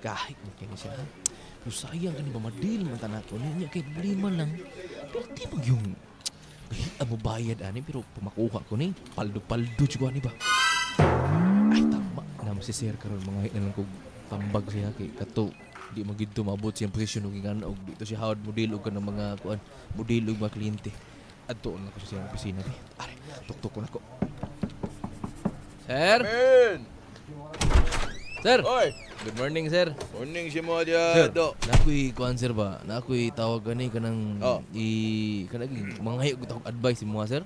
kahit mo kini siya. Pero sayang ka ni ba madil man tanan ko niya kay problema lang. Pero di mag yung mo bayad ani pero pumakuha ko ni paldo-paldo jud ni ba. Ay tama na si sir karon mga na lang kog tambag siya kay kato di magidto maabot siyang posisyon og ingana og dito siya hawad model og kanang mga kuan model og mga kliyente. Adto na ko sa siyang opisina ni. Are, tuktok ko nako. Sir? Ben! Sir! Oy! Good morning, sir. Morning si mo dia, do. Nakoy kuan sir ba? Nakoy tawag gani kanang Oh. kanang manghayo ko advice mo sir.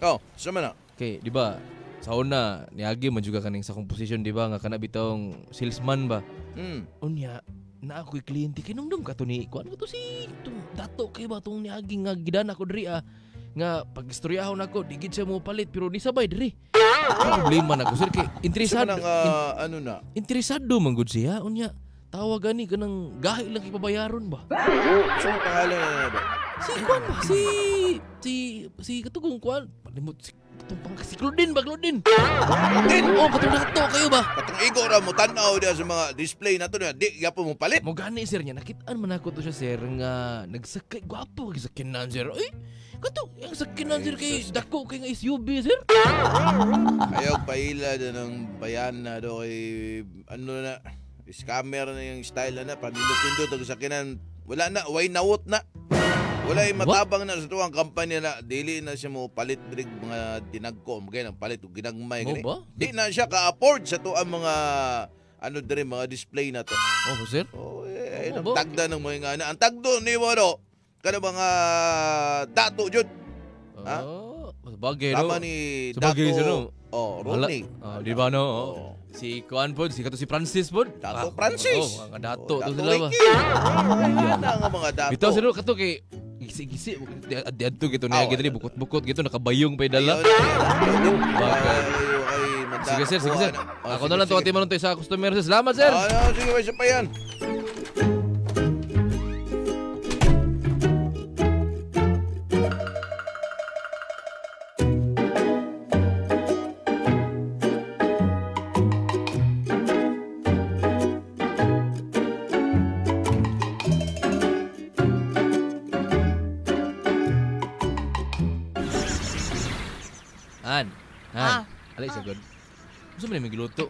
Oh, sama na. Okay, di ba? Sa una, niagi man juga kaning sa composition, di ba? Nga kana bitong salesman ba? Unya, na ako'y kliyente. Kinumdum ka to ni, kuan ko to si, dato kay ba tong niagi nga gidan ako diri nga pag-istoryahon ako, digid siya mo palit, pero ni sabay diri. Ang problema na ko, sir, kay interesado. Sama nang, ano na? Interesado man gud siya, unya. Tawag gani ka ng gahi lang ipabayaron ba? So, pangalan na do? Si kuan ba? Si katugong kuan. Palimot si Claudine ba, Claudine? Din! Oh, katong dato kayo ba? Katong igo ra mo tanaw dia sa mga display na to na. Di, yapo mo palit. Mo gani sir niya, nakitaan man ako to siya sir nga nagsakay, gwapo kay sakinan sir. Ay, kato, yung sakinan sir kay dako kay nga SUV sir. Ayaw paila na ng bayan na do kay, ano na, scammer na yung style na, pamindot-pindot ang sakinan. Wala na, way nawot na. Wala yung matabang na sa tuwang kampanya na dili na siya mo palit drig mga dinagko, mga palit o ginagmay. Ba? Di na siya ka-afford sa tuwang mga ano diri mga display na to. Oh, sir? Oh, ang tagda ng mga nga na. Ang tagdo ni mo do, kada mga dato jud. Ha? Oh, bagay no. Tama ni Sabagay, Dato. sir, no? Oh, Rodney. Di ba no? Oh. Si Kuan po, si kato si Francis po. Dato Francis. Oh, mga dato to Dato sila ba? Yan na nga mga dato. Bitaw sir, kato kay gisi-gisi adto gito na gito bukot-bukot gito nakabayong pay dala. Sige sir, sige sir. Ako na lang to atiman to sa customer sir. Salamat sir. Sige, may isa pa yan. Alay sa god. Gusto mo na may giluto.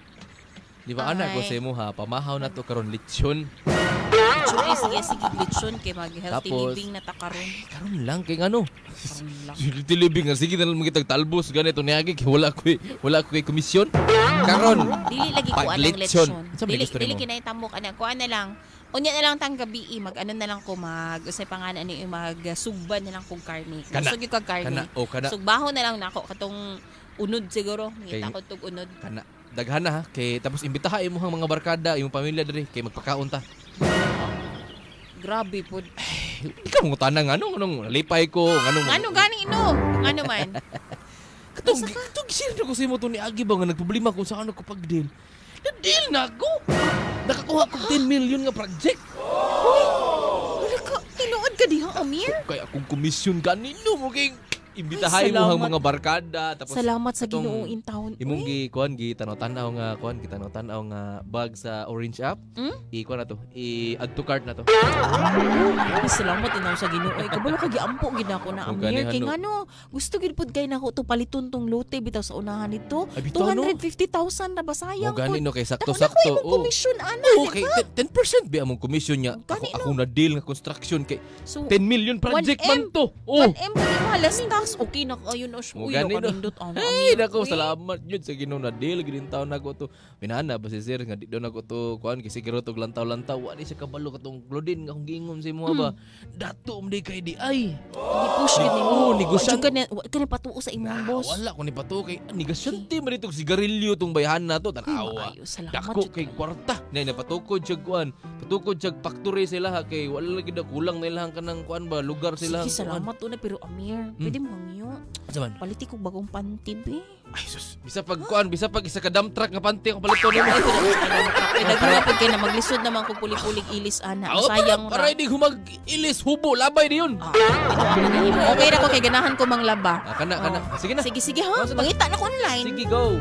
Di ba anak ko sa imo ha, pamahaw na to karon lechon. Sige, lechon kay mag-healthy Tapos, living na takaron. Karon lang kay ano. Karon lang. Healthy living nga sige na lang magitag talbos ganito niagi kay wala ko komisyon. Karon. Dili lagi ko anang Paglechon. lechon. Sa may gusto Dili nimo? kinahitambok ana ko ana lang. Unya na lang tang gabi mag-ano na lang ko usay pangalan ani mag-sugban na lang kog karne. Kana. Gusto gyud kag karne. Kana. Sugbaho na lang nako katong unod siguro. Ngita ko tug unod. Kana. Daghan na ha. Kay tapos imbitaha imong mga barkada, imong pamilya diri kay magpakaon ta. Grabe pod. Ikaw mo tanang anong lipay ko, anong Ano gani no? Ano man? Katong share ko sa imo to ni Agi ba nga nagproblema kung saan ako pag-deal. Na-deal na ako. Nakakuha ko 10 million nga project. Wala ka tinuod ka diha Amir? Kaya akong komisyon kanino mo kay imbitahay mo ang mga barkada tapos salamat sa atong Ginoo in town. imong gikuan gitanaw-tanaw nga kuan gitanaw-tanaw nga bag sa Orange app. I-kuan na to. I-add to cart na to. Ay, salamat inaw sa Ginoo. Ay kabalo ka giampo gid ako na O, Amir gani, kay ano? ngano gusto gid pud kay nako to paliton tong lote bitaw sa unahan nito. Ay, bitaw, no? 250,000 na ba sayang Mo gani pud. no kay Sakto. sakto-sakto. Sakto. Komisyon ana. Okay, 10% ba among komisyon niya? Gani, Ako na deal nga construction kay So 10 million project 1M. man to. Oh. 1M pa ni malas tax. Okay na kayo na Mo uy gani, no? kanindot ana. Ay, nako, salamat yun sa Ginoo na deal gid taon nako to. Pinana ba si sir nga di daw nako to kuan kay siguro to lantaw-lantaw wa di siya kabalo katong Claudine nga kung giingom sa imo ba. Dato mo di kay di ay. Gi-push gid nimo. Oo, negosyan. Ka na patuo sa imong boss. Wala ko ni pato kay negosyante man itong sigarilyo tong bayahan na to tanawa. Ay, salamat Dako jud kay kayo. kwarta. Nay napatukod siya kuan. Patukod siya factory sila ha kay wala lagi na kulang na ilang kanang kuan ba lugar sila. Sige, salamat una pero Amir, pwede mo ngyo. Saman. Paliti ko bagong pantib eh. Ay sus, bisa pag kuan, bisa pag isa ka dump truck nga panty ang palito nimo. Ay, daghan po kayo na maglisod naman kung puli-pulig ilis ana. Ang sayang para ra. hindi humag ilis hubo labay diyon. Okay ra ko kay ganahan ko manglaba. Kana. Sige na. Sige ha. Oh, sige. Mangita na ko online. Sige go.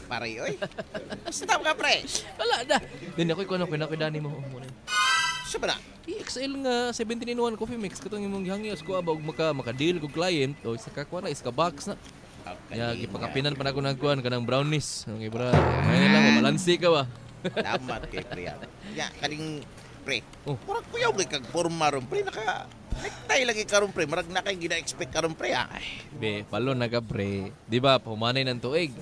pare, oy. Stop ka, pre. Wala na. Din ako ikuha na Dani mo. Siya ba na? XL nga 17-in-1 coffee mix katong imong gihangios ko aba og maka-deal kog client o isa ka kuha na iska box na. Ya gipakapinan pa na ko nagkuan kanang brownies. Ang ibra. Ngayon lang mabalansi ka ba. Damat kay pre. Ya, kaling pre. Oh. Murag kuyaw kay kag forma ron, pre. Naka necktie lagi karon, pre. Murag na kay gina-expect karon, pre. Be, palo na ka pre. Di ba pumanay ng tuig.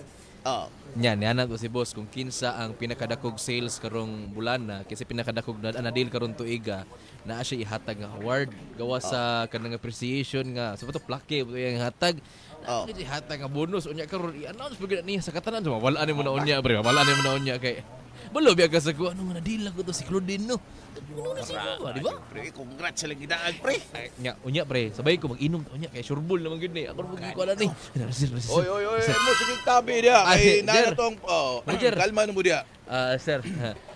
Oh. Yan, yan to si boss kung kinsa ang pinakadakog sales karong bulan na kasi pinakadakog na anadil karong tuiga na siya ihatag nga award gawa sa kanang appreciation nga sa so, plaque buto yang hatag na ihatag nga bonus unya karon i-announce pagid niya sa katanan so walaan mo na unya pre walaan mo na unya kay balo biya ka sa ko ano nga nadil ko to si Claudine no di ba? Pre, congrats sa lagi daag, pre. Nya, unya pre, sabay ko mag-inom to unya kay surebol naman gid ni. Ako mo gikuha ni. Oy, mo sige tabi dia. Kay nana tong kalma mo dia. Sir.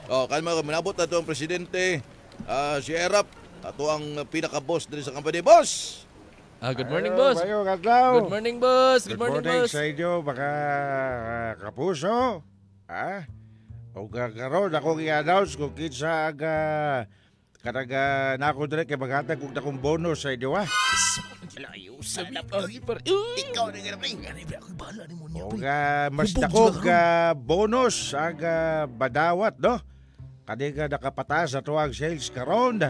Kalma ka manabot na tong presidente. Si Erap, ato ang pinaka-boss diri sa company, boss. Good morning, boss. Good morning, boss. Good morning, boss. Sa inyo, mga kapuso. O karon ako i-announce kung kinsa ang nako dire kay maghatag kung dakong bonus sa inyo Layo sa ikaw na gana, pre. O mas dakog bonus ang badawat, no? Kani nga nakapataas sa tuwang sales karon.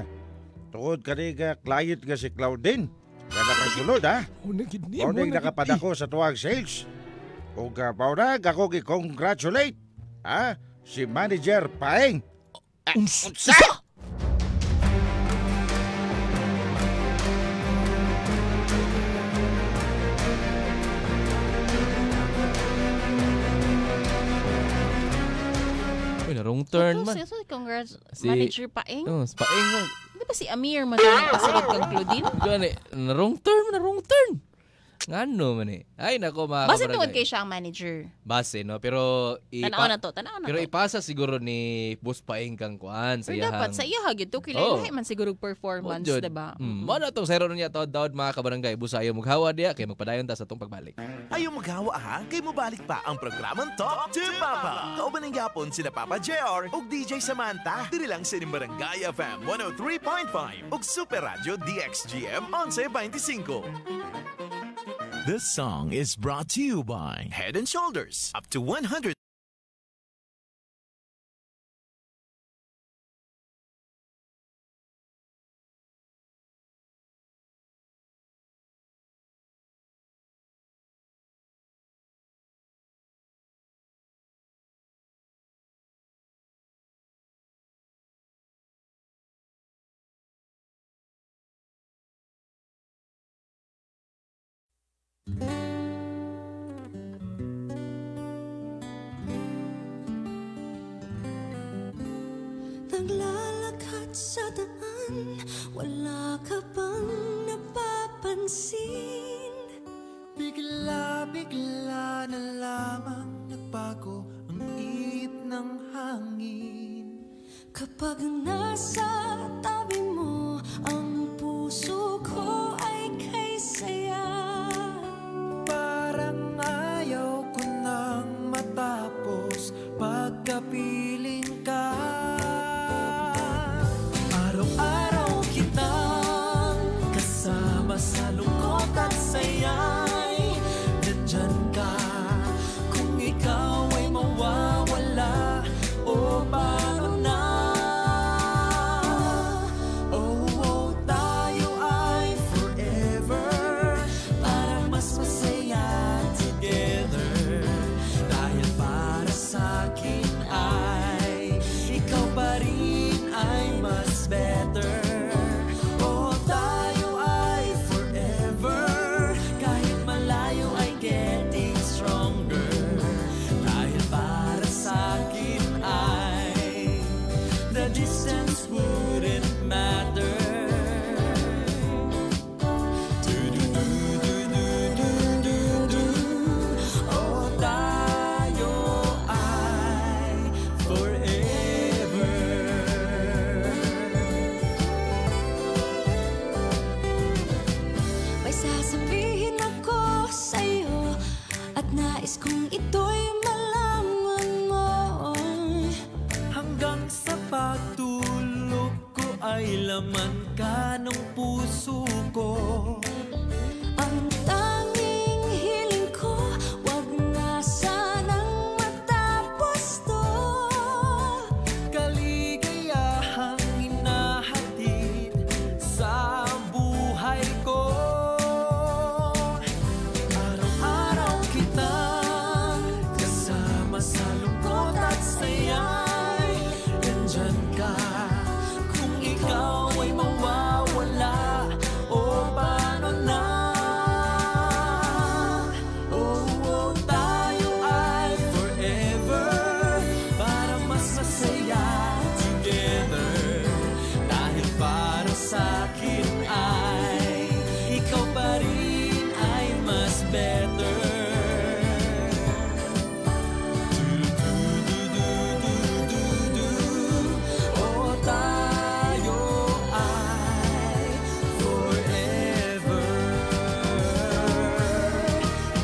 Tungod kani nga client nga si Claudine. Nga nakasulod, ha? O nakapadako sa tuwang sales. O mauna ako i-congratulate, ha? Si Manager Paeng. Unsa? Uy, na wrong turn man. Congrats, Si- Manager Paeng. Si Paeng man. Di ba si Amir man ang kasunod kang Claudine? Gani, na wrong turn. Ngano man eh. Ay nako mga Basta kabarangay. tungod kay siya ang manager. Base no, pero Tanaw na to. pero ipasa siguro ni Boss Paeng kang kuan sa Pero dapat sa iya hagid to kilay man siguro performance, Jud. diba? Mo na tong zero niya daod mga kabarangay. Busa ayo mughawa diya kay magpadayon ta sa tong pagbalik. Ayaw maghawa ha, kay mobalik pa ang programang Talk to Papa. Kauban ng yapon sila Papa JR ug DJ Samantha. Diri lang sa Barangay FM 103.5 ug Super Radio DXGM 1125. This song is brought to you by Head and Shoulders. Up to 100. Naglalakad sa daan, wala ka bang napapansin? Bigla-bigla na lamang nagbago ang ihip ng hangin. Kapag nasa tabi mo, ang puso ko ay kay saya. Parang ayaw ko nang matapos pagkapiling ka. Araw-araw kitang kasama sa lungkot at saya'y nandyan ka. Kung ikaw ay mawawala, o paano na? laman ka ng puso ko. Ang tanging hiling ko, wag na sanang matapos to. Kaligayahang hinahatid sa buhay ko. Araw-araw kitang kasama sa lungkot at saya'y nandyan ka. Kung ikaw ay mawawala, o paano na? Oh, tayo ay forever, para mas masaya together. Dahil para sa'kin ay ikaw pa rin ay mas better. Oh, tayo ay forever.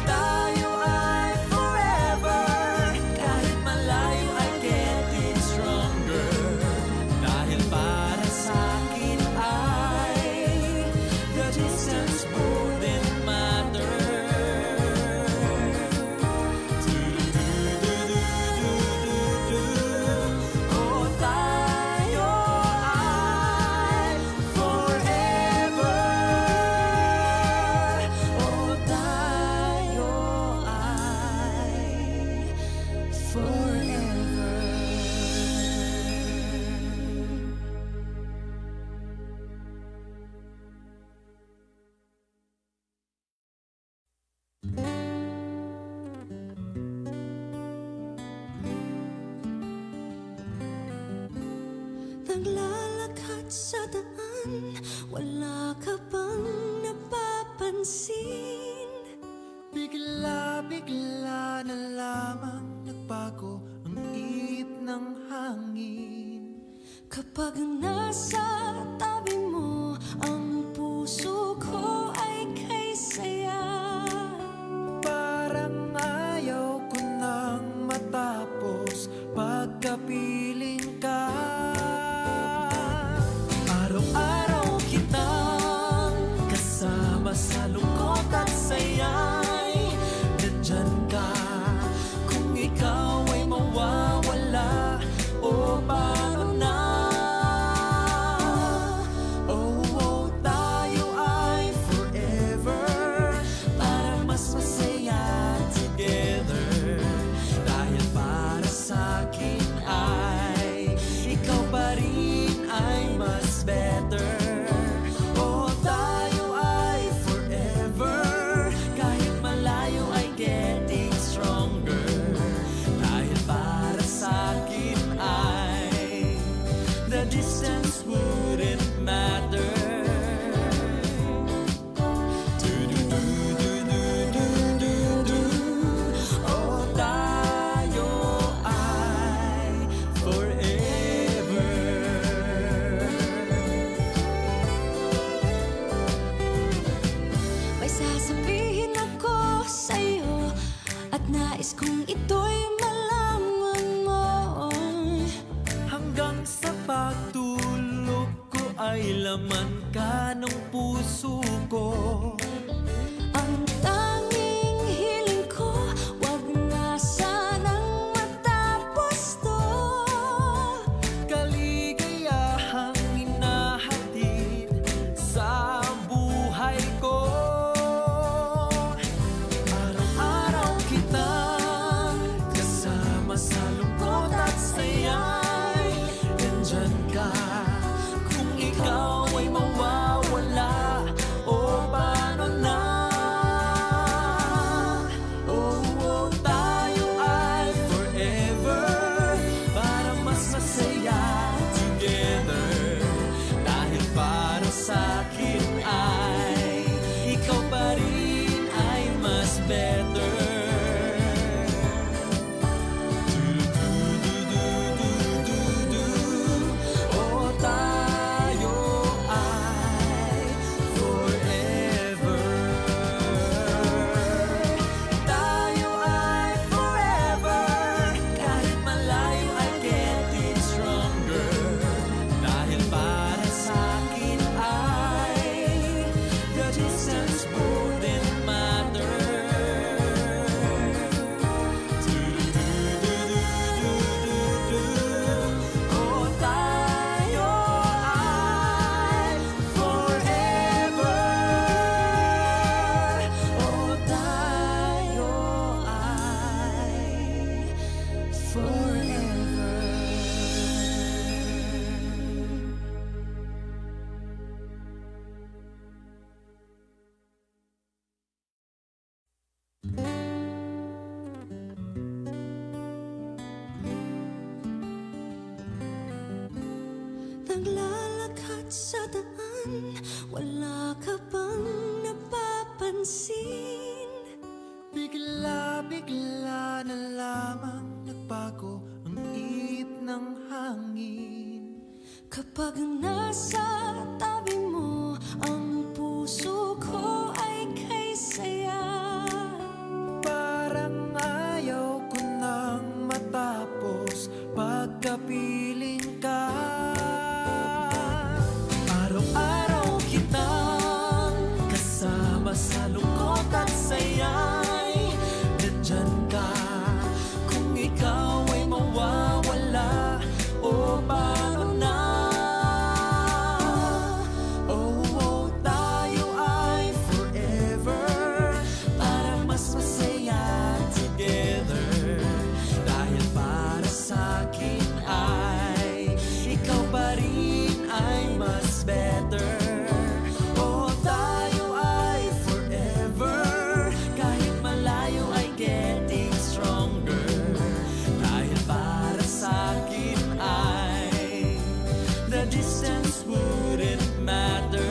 Tayo ay forever. Kahit malayo ay getting stronger. Dahil para sa'kin ay the distance wouldn't matter. Oh, tayo ay forever. Oh, tayo ay forever. Naglalakad sa daan, wala ka bang napapansin? Bigla-bigla na lamang nagbago ang ihip ng hangin. Kapag nasa tabi mo, ang puso ko ay kay saya. Parang ayaw ko nang matapos pagkapiling ka. Araw-araw kitang kasama sa lungkot at saya'y nandyan ka. Kung ikaw ay mawawala, o paano na? Oh, tayo ay forever, para mas masaya together. Dahil para sa'kin ay ikaw pa rin ay mas better. Oh, tayo ay forever, kahit malayo ay getting stronger. Dahil para sa'kin ay the distance wouldn't matter. Oh, tayo ay forever. May sasabihin ako sa'yo, at nais kong ito'y malaman mo. Hanggang sa pagtulog ko ay laman ka ng puso ko. Ang tanging hiling ko, wag na sanang matapos to. Kaligayahang hinahatid sa buhay ko. Araw-araw kitang kasama sa lungkot at saya'y nandyan ka. Kung ikaw ay mawawala, o paano na? sa daan, wala ka bang napapansin? Bigla-bigla na lamang nagbago ang ihip ng hangin. Kapag nasa tabi mo, ang puso ko ay kay saya. Parang ayaw ko nang matapos pagkapiling ka. Araw-araw kitang kasama sa lungkot at saya'y nandyan ka. Kung ikaw ay mawawala, o paano na? Oh, tayo ay forever, para mas masaya together. Dahil para sa'kin ay ikaw pa rin ay mas better. Oh, tayo ay forever, kahit malayo ay getting stronger. Dahil para sa'kin ay the distance wouldn't matter.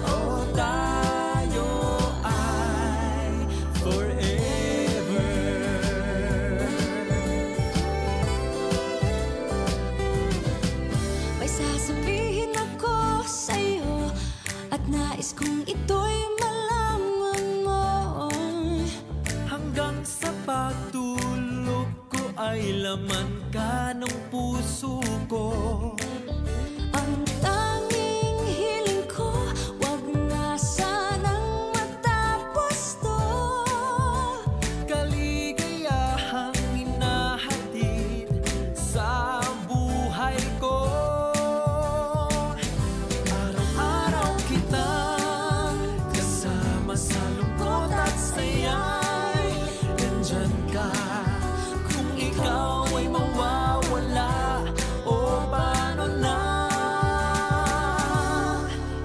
Oh, tayo ay forever. May sasabihin ako sa'yo, at nais kong ito'y malaman mo. Hanggang sa pagtulog ko ay laman ka ng puso ko. Ang tanging hiling ko, wag na sanang matapos to. Kaligayahang hinahatid sa buhay ko. Araw-araw kitang kasama sa lungkot at saya'y nandyan ka. Kung ikaw ay mawawala, o paano na?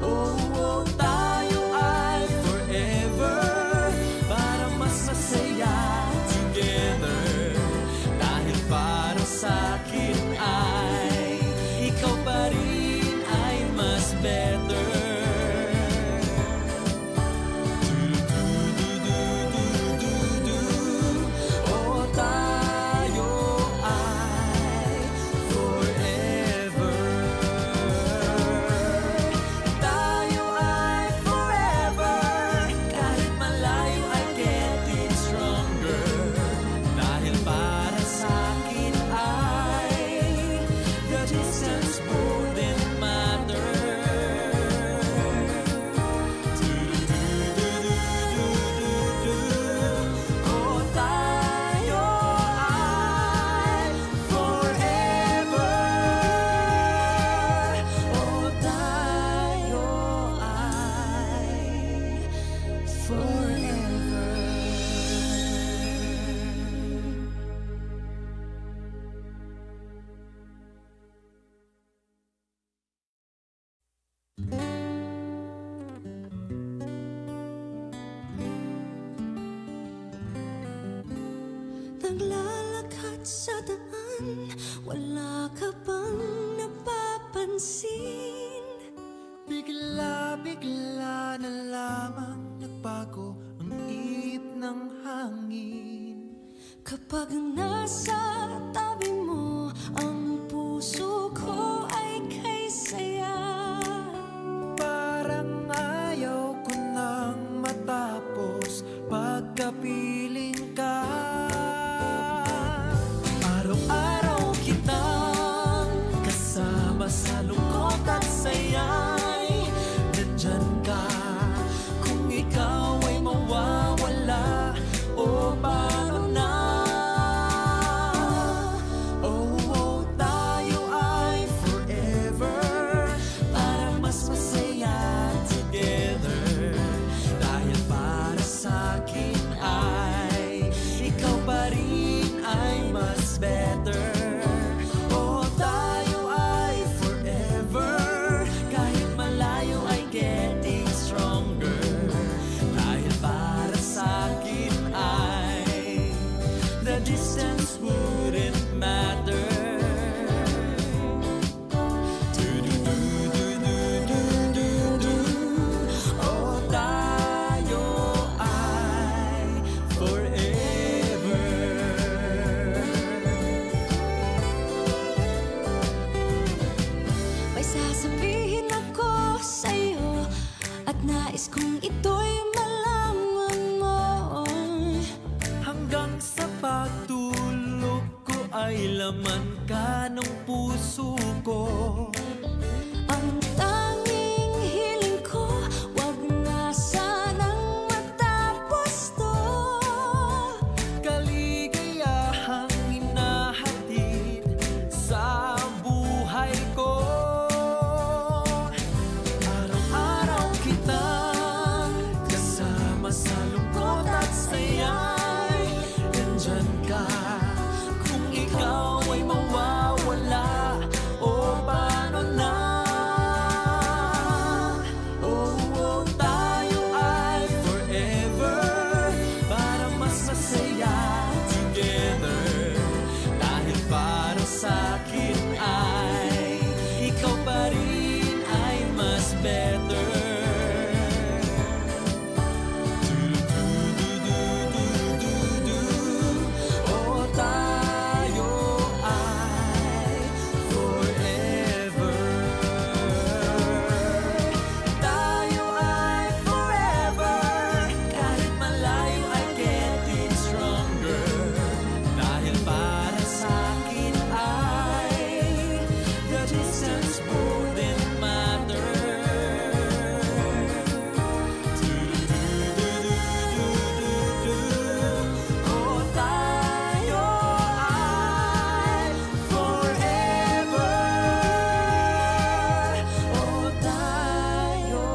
Oh, tayo ay forever, para mas masaya together. Dahil para sa'kin ay ikaw pa rin ay mas better. Oh, tayo ay forever. Tayo ay forever, kahit malayo ay getting stronger. Dahil para sa'kin ay the distance wouldn't matter. Oh, tayo ay forever. Oh, tayo ay forever. Naglalakad sa daan, wala ka bang napapansin? Bigla-bigla na lamang nagbago ang ihip ng hangin. Kapag nasa tabi mo, ang puso ko ay kay saya. Parang ayaw ko nang matapos pagkapiling ka. Araw-araw kitang kasama sa lungkot at saya'y nandyan ka. Kung ikaw ay mawawala, o paano na? laman ka ng puso ko. Ang tanging hiling ko, wag na sanang matapos to. Kaligayahang hinahatid sa buhay ko. Araw-araw kitang kasama sa lungkot at saya'y nandyan ka. Kung ikaw ay mawawala, o paano na? Oh, oh, tayo ay forever, para mas masaya together. Dahil para sa'kin ay ikaw pa rin ay mas better. Oh, tayo ay forever. Tayo ay forever. Kahit malayo ay getting stronger. Dahil para sa'kin ay the distance wouldn't matter. Oh, tayo ay forever. Oh, tayo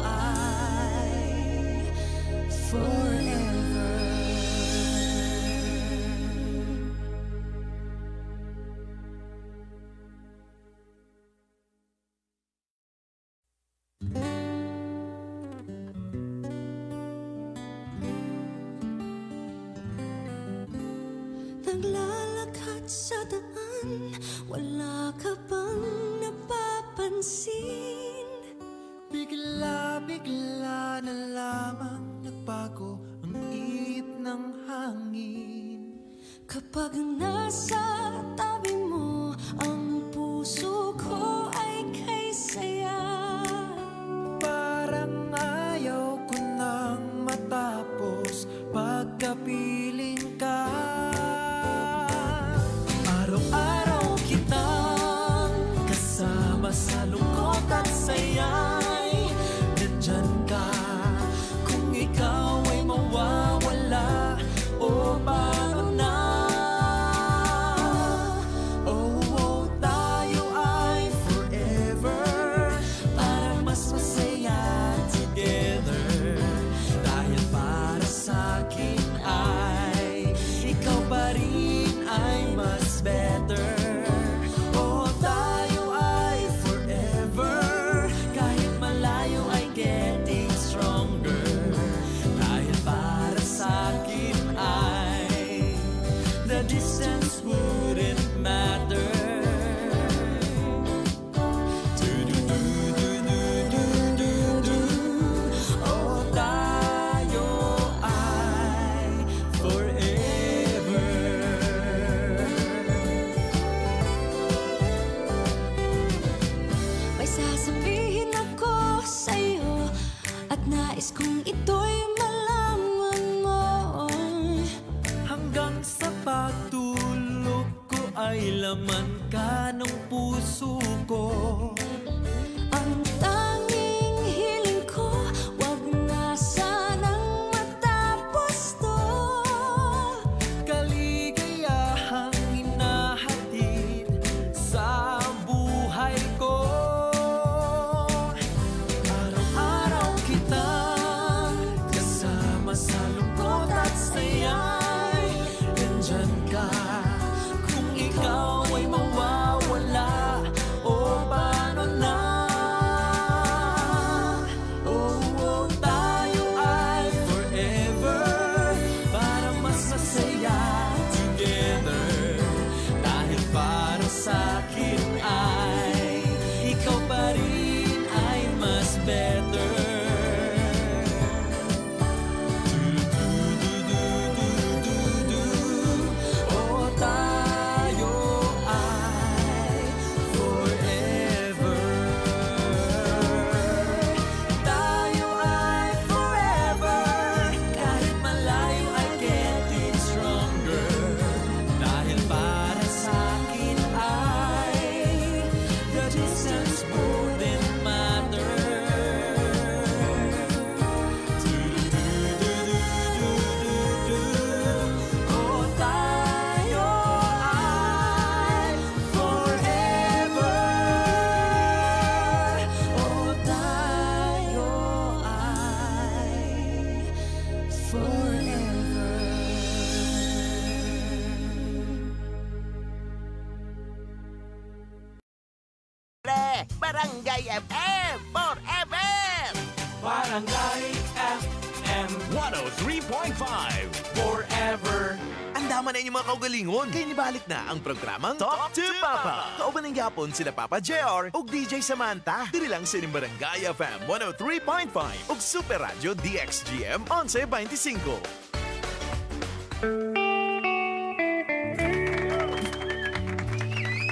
ay forever. Naglalakad sa daan, wala ka bang napapansin? Bigla-bigla na lamang nagbago ang ihip ng hangin. Kapag nasa tabi mo, ang puso ko ay kay saya. Parang ayaw ko nang matapos pagkapiling ka. Araw-araw kitang kasama sa lungkot at saya'y nandyan ka. Kung ikaw ay mawawala, o paano na? Oh, oh, tayo ay forever, para mas masaya together. Dahil para sa'kin ay ikaw pa rin ay mas better. Oh, tayo ay forever, kahit malayo ay getting stronger. Dahil para sa'kin ay the distance wouldn't matter. Oh, tayo ay forever. May sasabihin ako sa'yo, at nais kong ito'y malaman mo. Hanggang sa pagtulog ko ay laman ka ng puso ko. Ang tanging hiling ko, wag na sanang matapos to. Kaligayahang hinahatid sa buhay ko. Araw-araw kitang kasama sa lungkot at saya'y nandyan ka. Kung ikaw ay mawawala, o Barangay FM forever! Barangay FM 103.5 forever. Andaman na inyong mga kaugalingon. Kaya nibalik na ang programang Talk to Papa. Kauban ng yapon sila Papa JR ug DJ Samantha. Diri lang sa Barangay FM 103.5 ug Super Radio DXGM 1125.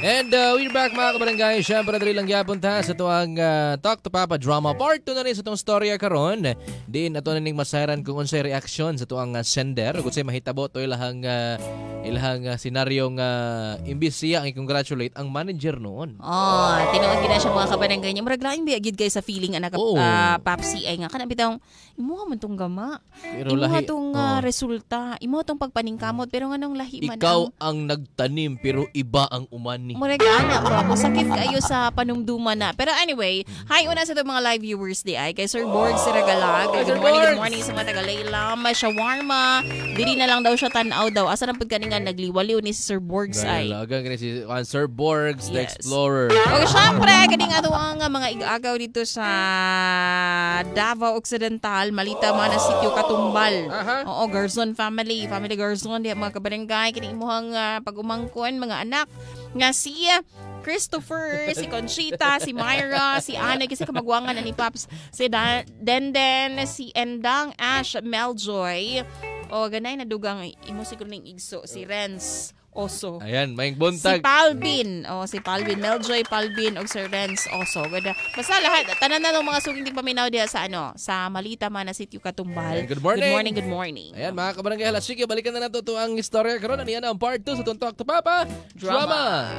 And we're back mga kabarangay. Siyempre dali lang gyapon ta sa tuang Talk to Papa drama part 2 na rin sa tuang storya karon. Din ato na ning masaran kung unsay reaction sa tuang sender ug unsay mahitabo to ilahang senaryo nga imbis siya ang i-congratulate ang manager noon. Tinuod gid na siya mga kabarangay niya. Murag laing biagid kay sa feeling anak Papsi ay nga kana bitong imuha man tong gama. Pero Imuha lahi tong resulta. Imuha tong pagpaningkamot pero nganong lahi man ikaw ang nagtanim pero iba ang umani. Murag ana ba masakit kayo sa panumduman na. Pero anyway, hi una sa itong mga live viewers di ay kay Sir Borg Siragalag. Good morning sa mga taga Layla, shawarma. Diri na lang daw siya tan-aw daw. Asa na pud kaninga nagliwaliw ni si Sir Borgs ay. Dalaga gani si Sir Borgs the Yes. Explorer. O syempre, kaning ato ang mga igagaw dito sa Davao Occidental, malita man na sitio Katumbal. Oo, Garzon family Garzon, di mga kabarangay, kining imuhang pag-umangkon mga anak nga si Christopher, si Conchita, si Myra, si Ana, kasi kamagwangan na ni Paps, si Denden, si Endang, Ash, Meljoy, o ganay na dugang imo siguro ning igso, si Renz Oso. Ayan, maing Si buntag. Palvin. Si Palvin. Meljoy, Palvin, o Sir Renz Oso. Ganda. Basta lahat, tanan na ng mga suging di paminaw diya sa sa Malita man na sitio Katumbal. Good morning. Good morning. Ayan mga kabarangay, halas sige, balikan na nato ang istorya karon. Ano yan ang part 2 sa Talk to Papa Drama.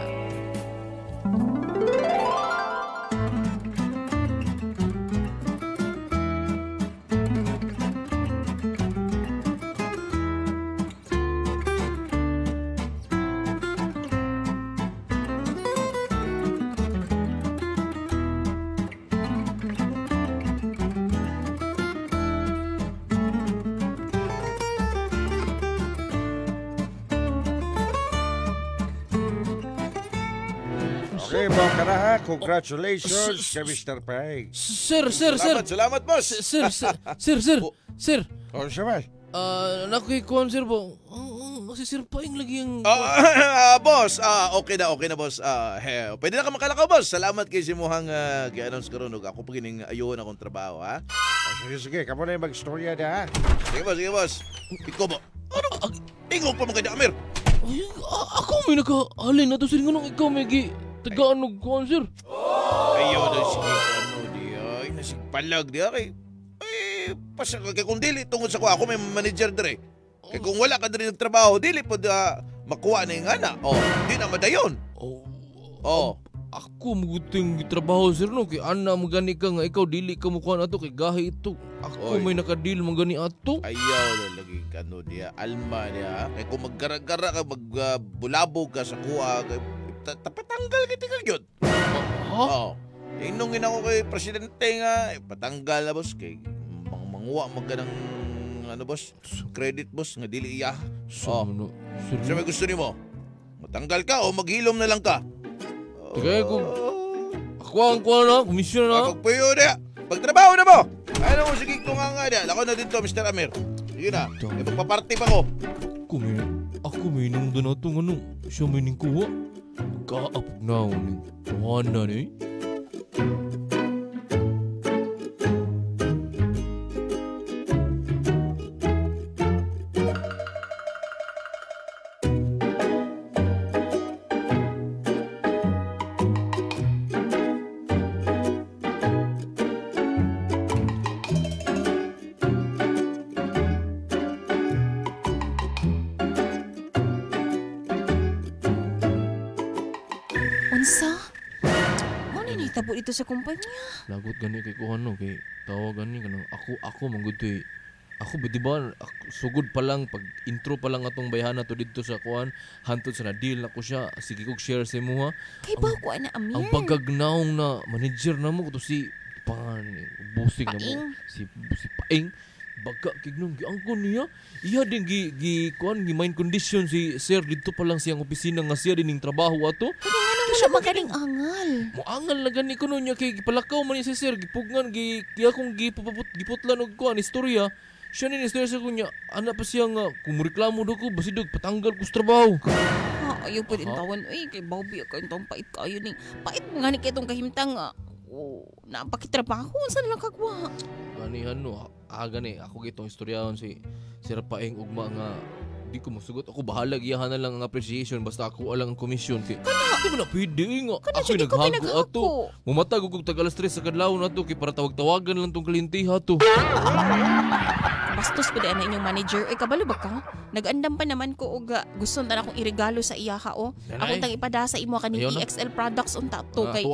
Okay, mga karaha, congratulations kay Mr. Pai. Sir. Salamat, boss. Sir. O siya ba? Nakikikuhan sir po. Si Sir Paing lagi yung... Boss, okay na, boss. Pwede na ka makalakaw, boss. Salamat kay simuhang gi-announce karon ug ako pagining ayuhon akong trabaho, ha? Sige, kamo na yung mag-storya na, ha? Sige, boss. Ikaw ba? Ano? Ikaw pa mga Amir. Ay, ako may naka-alin na to sir. Nganong ikaw may taga-anog kuhan sir. Ayaw na sige, di ay, nasigpalag di ay. Kaya kung dili tungod sa ako may manager dire. Kaya kung wala ka dire ng trabaho, dili po makuha na yung ana. Di na madayon. Ako maguting trabaho sir no. Kay ana magani ka nga ikaw dili ka mukha na to. Kay gahi ito. Ako may nakadil magani ato. Ayaw na lagi ka diya. Alma niya. Kaya kung maggara-gara ka, magbulabog ka sa kuha, patanggal kita ka yun. Inungin ako kay presidente nga, patanggal na boss. Kay manguha magganang boss, credit boss, nga dili iya. Sir, may gusto ni mo? Matanggal ka o maghilom na lang ka? Kaya ko, ako ang kuha na, komisyon na. Pagpuyo na. Pagtrabaho na mo. Ano mo, sige kung nga na. Lako na dito, Mr. Amir. Sige na. Magpaparty pa ko. Ako may nang doon na itong siya may ning kuha. Kaapog na ako ning kuhanan eh. Tabo dito sa kumpanya. Lagot gani kay kuhan no kay tawag gani kanang ako manggud ako di ba sugod pa lang pag intro pa lang atong bayhana to dito sa kuhan hantod sa na deal na ko siya sige kog share sa imuha. Kay ba ko ana Amir? Ang pagkagnaong na manager na mo to si busing na mo si Paing baga kignong giangkon niya iya din gi kuan gi mind condition si sir dito pa lang siyang opisina nga siya din ning trabaho ato. Kaya nga siya magaling angal. Moangal na gani ko nun niya kay palakaw man niya si sir. Gipugngan, kaya kung giputlan og kuan istorya. Siya ni istorya sa kunya. Ana pa siya nga, kung reklamo do ko, basidog, patanggal ko sa trabaho. Ayaw pa din tawan. Uy, kay Bobby, ako yung pait kayo ni. Pait mo nga ni kay itong kahimtang. Napakitrabaho. Saan lang kagwa? Ganihan no, gani. Ako gitong istoryahon si Sir Paeng ugma nga. Di ko masugot. Ako bahala, giyahan na lang ang appreciation. Basta ako alang ang komisyon. Di mo na pwede nga. Ako naghago ato. Mumatag kung tagalas 3 sa kadlaw na to. Kaya para tawag-tawagan lang tong kalintiha to. Bastos pa din na inyong manager. Kabalo ba ka? Nag-andam pa naman ko og gusto na akong iregalo sa iya ka o. Ako tang ipada sa imo kaning EXL products unta to kay.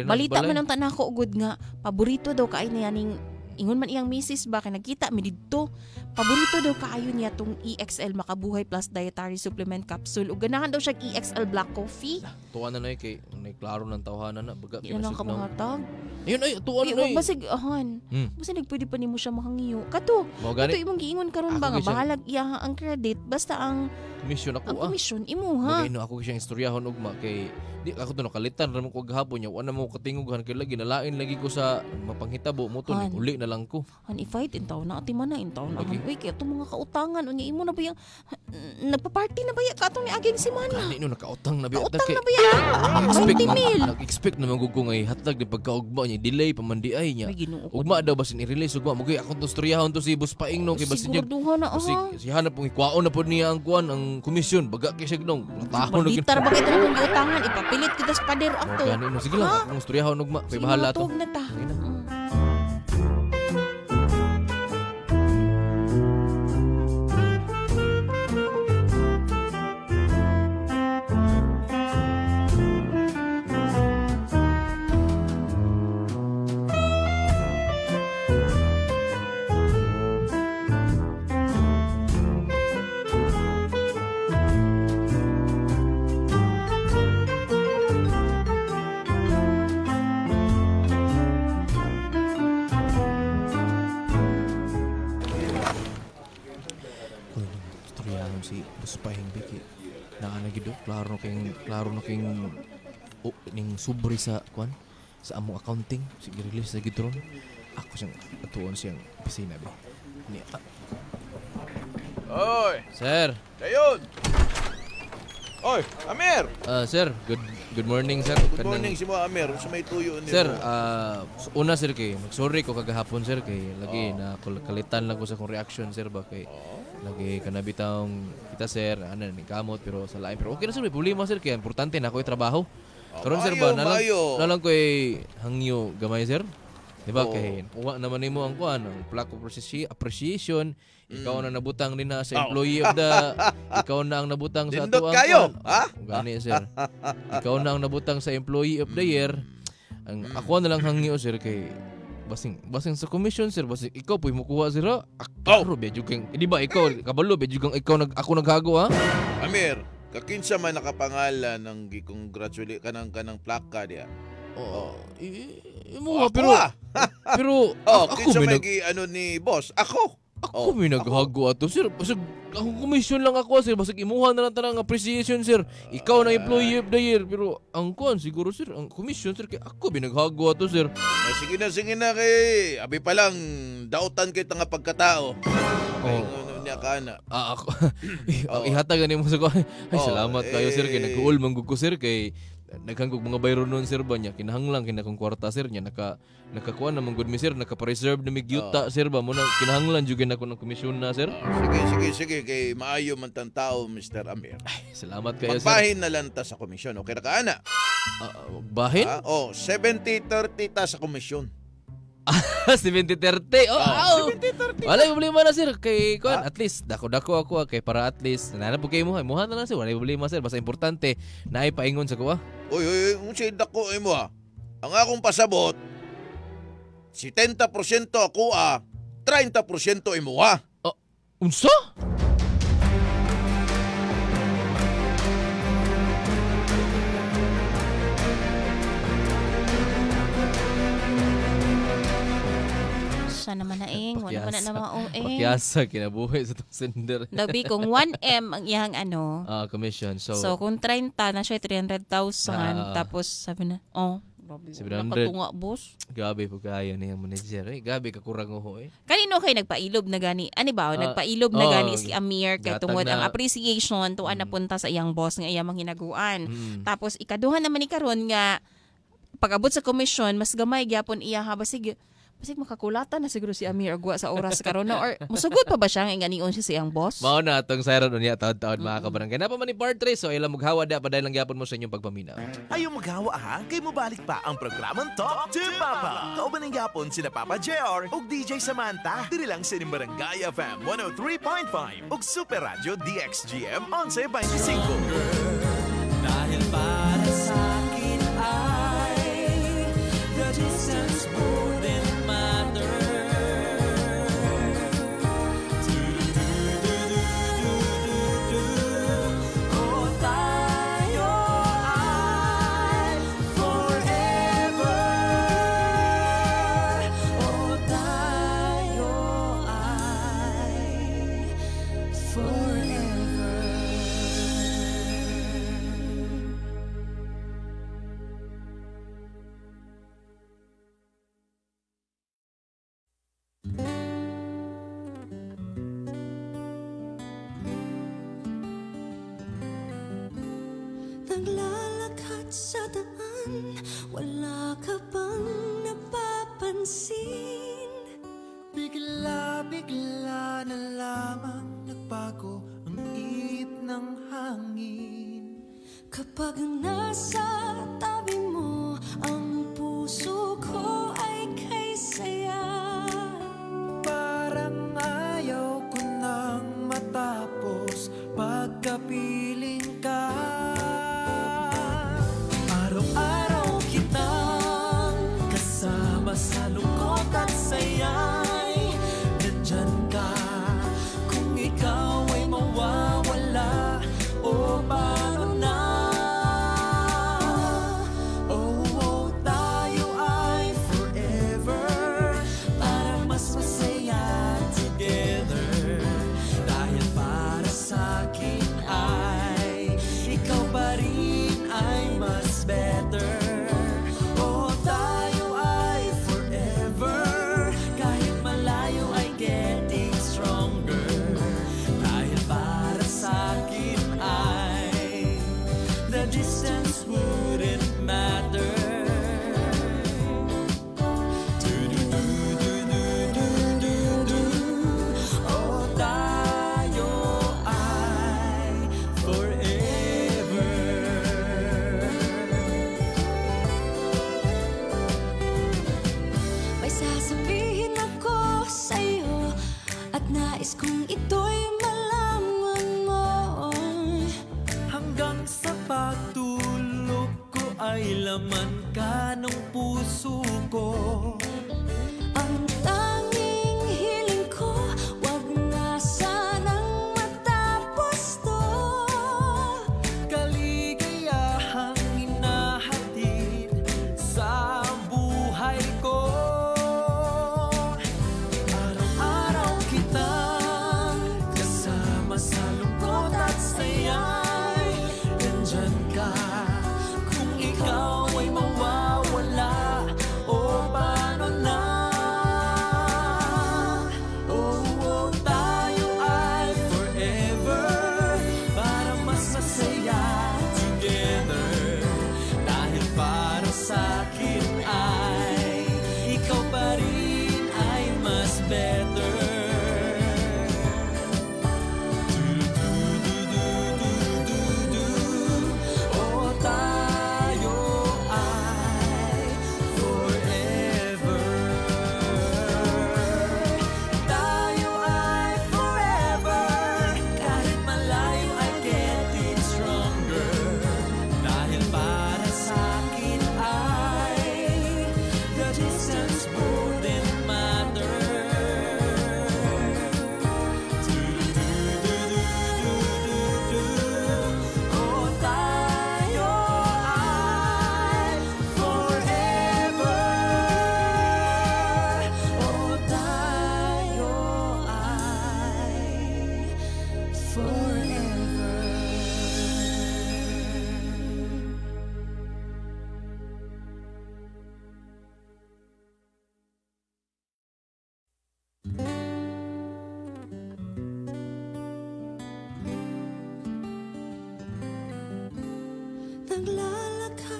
Balita man ang tanan ko ugod nga paborito daw kaay na yaning ingon man iyang misis ba kay nagkita mi didto. Paborito daw kaayo niya tong EXL Makabuhay Plus Dietary Supplement Capsule ug ganahan daw siya EXL Black Coffee. Tuwa na kay klaro ng tawhanan na baga yan lang kamahatag. Ayun ay tuwa na ay. Basig ahan. Basig nagpwede pa nimo siya mahangiyo. Kato. Ito imong giingon karon ba nga bahalag iya ang credit basta ang komisyon ako ang komisyon imo ha. Magay no ako siyang istoryahon ugma kay di ako to nakalitan ra mo ko gahapon nya wala mo katingugan kay lagi nalain lagi ko sa mapanghitabo mo to uli na lang ko. Han i-fight in taon na ati man na in taon na. Uy kay atong mga kautangan unya imo na ba yang nagpa-party na ba ya katong ni aging semana. Kani no nakautang na ba utang na ba ya? Nag-expect naman ko ngay hatag di pagkaugma niya delay pamandiay niya. Ugma daw basin i-release ugma magay akong istoryahon to si Boss Paeng no kay basin niya. Si hanap pong ikwaon na pod niya ang kuan ang komisyon baga kay siya gnong tahon na gitar ba kay tong giutangan ipapilit kita sa pader ato. Gani no sige lang akong istoryahon ugma kay bahala to. Na ta. Si Boss Paeng biki naanagid klaro na kayong ning subri sa kwan sa among accounting sige release sa gitron ako siyang atuon siyang opisina ba ni Oy sir dayon Oy Amir sir good morning sir good morning si mo Amir sa may tuyo ni sir una sir kay sorry ko kagahapon sir kay lagi na kalitan lang ko sa kong reaction sir ba kay lagi kanabitang kita sir ano ni kamot pero sa lain pero okay na sir may problema sir kaya importante na ako trabaho karon sir ba nalang ko hangyo gamay sir di ba kay uwa naman nimo ang kuan ang plaque of appreciation ikaw na nabutang din na sa employee of the ikaw na ang nabutang sa ato ang gani sir ikaw na ang nabutang sa employee of the year ang ako na lang hangyo sir kay basing sa commission sir basing ikaw puy mukuha sir akaro be jugang di ba ikaw kabalo be jugang ikaw ako naghago ha Amir kakinsa man nakapangalan ng gi-congratulate kanang plaka dia imo pero ako may ano ni boss ako may naghago ato sir basig ako commission lang ako sir basig imuha na lang tanang appreciation sir ikaw na employee of the year pero ang kuan siguro sir ang commission sir kay ako binaghago ato sir sige na kay abi pa lang dautan kay nga pagkatao niya kana ako ihatag ni mo sa ko ay salamat kayo sir kay nag-uul manggug ko sir kay naghangog mga bayro noon sir ba niya kinahanglang kinakong kwarta sir niya nakakuha na good mi sir naka-preserve na migyuta sir ba mo na kinahanglan jud ako ng komisyon na sir sige kay maayo man tan tao Mr. Amir salamat kayo sir magbahin na lang ta sa komisyon okay ra ka ana bahin 70-30 ta sa komisyon 70-30 wala yung problema na sir kay kuan at least dako ako kay para at least nanap po kayo mo na lang sir wala yung problema sir basta importante na ipaingon sa kuha Uy, unsay dako imo ang akong pasabot 70% ako 30% imo unsa? pakyasa naman na ing. Wala man na naman Pakyasa kinabuhi sa itong sender. Labi kung 1M ang iyang commission. So kung 30 na siya 300,000 tapos sabi na, grabe. 700. Nakatunga, boss. Gabi po kayo niyang manager. Gabi kakurang ho eh. Kanino kay nagpailob na gani? Ani ba? Nagpailob na gani si Amir kay tungod ang appreciation tuan napunta sa iyang boss nga iyang manghinaguan. Tapos ikaduhan naman ni karon nga pag-abot sa commission mas gamay gyapon iya ha basig makakulatan na siguro si Amir agwa sa oras karon or musugod pa ba siya nga ganion siya sa iyang boss? Mao na atong sayron unya taon-taon mga kabarangay. Napa man ni part 3 so ilang maghawa da paday lang gyapon mo sa inyong pagpaminaw. Ayaw maghawa ha, kay mo balik pa ang programang Talk to Papa. Kauban ng yapon sila Papa JR ug DJ Samantha. Diri lang sa Barangay FM 103.5 ug Super Radio DXGM 1125. Dahil para sa akin ay the distance wouldn't matter. Oh, tayo ay forever. Oh, tayo ay forever. Naglalakad sa daan, wala ka bang napapansin? Bigla-bigla na lamang nagbago ang ihip ng hangin. Kapag nasa tabi mo, ang puso ko ay kay saya. Parang ayaw ko nang matapos pagkapiling ka. Araw-araw kitang kasama sa lungkot at saya'y nandyan ka. Kung ikaw ay mawawala, o paano na? Oh, tayo ay forever, para mas masaya together. Dahil para sa'kin ay ikaw pa rin ay mas better. Oh, tayo ay forever, kahit malayo ay getting stronger. Dahil para sa'kin ay the distance wouldn't matter. Oh, tayo ay forever. May sasabihin ako sa'yo, at nais kong ito'y malaman mo. Hanggang sa pagtulog ko ay laman ka ng puso ko. Ang tanging hiling ko, wag na sanang matapos to. Kaligayahang hinahatid sa buhay ko. Araw-araw kitang kasama sa lungkot at saya'y nandyan ka. Kung ikaw ay mawawala, o paano na?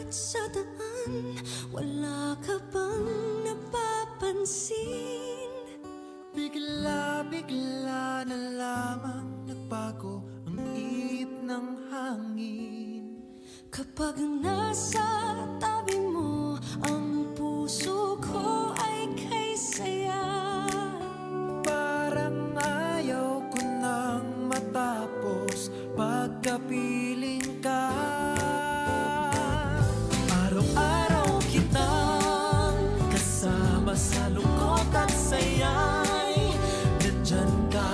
Naglalakad sa daan, wala ka bang napapansin? Bigla-bigla na lamang nagbago ang ihip ng hangin. Kapag nasa tabi mo, ang puso ko ay kay saya. Parang ayaw ko nang matapos pagkapiling ka. Araw-araw kitang kasama sa lungkot at saya'y nandyan ka.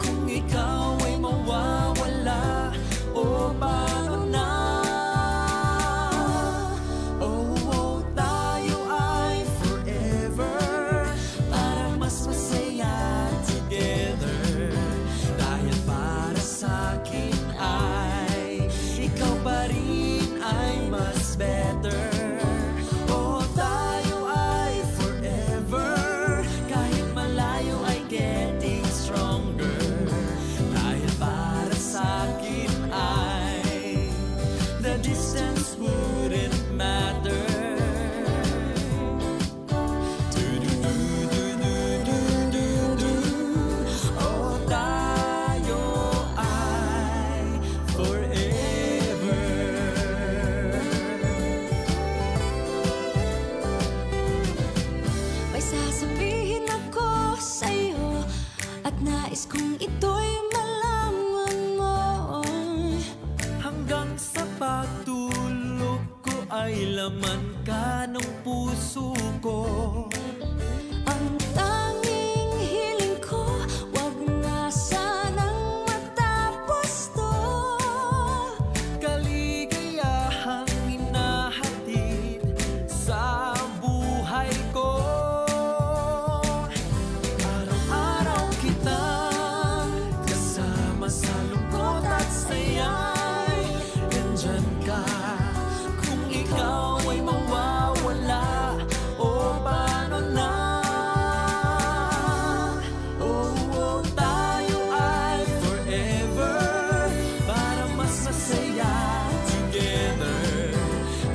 Kung ikaw ay mawawala, o paano na? Oh, tayo ay forever, para mas masaya together. Dahil para sa'kin ay ikaw pa rin ay mas better. Oh, tayo ay forever, kahit malayo ay getting stronger. Dahil para sa'kin ay the distance wouldn't matter. Oh, tayo ay forever. May sasabihin ako sa'yo, at nais kong ito'y malaman mo. Hanggang sa pagtulog ko ay laman ka ng puso ko. Ang tanging hiling ko, wag na sanang matapos to. Kaligayahang hinahatid sa buhay ko. Araw-araw kitang kasama sa lungkot at saya'y nandyan ka. Kung ikaw ay mawawala, o paano na? Oh, tayo ay forever, para mas masaya together.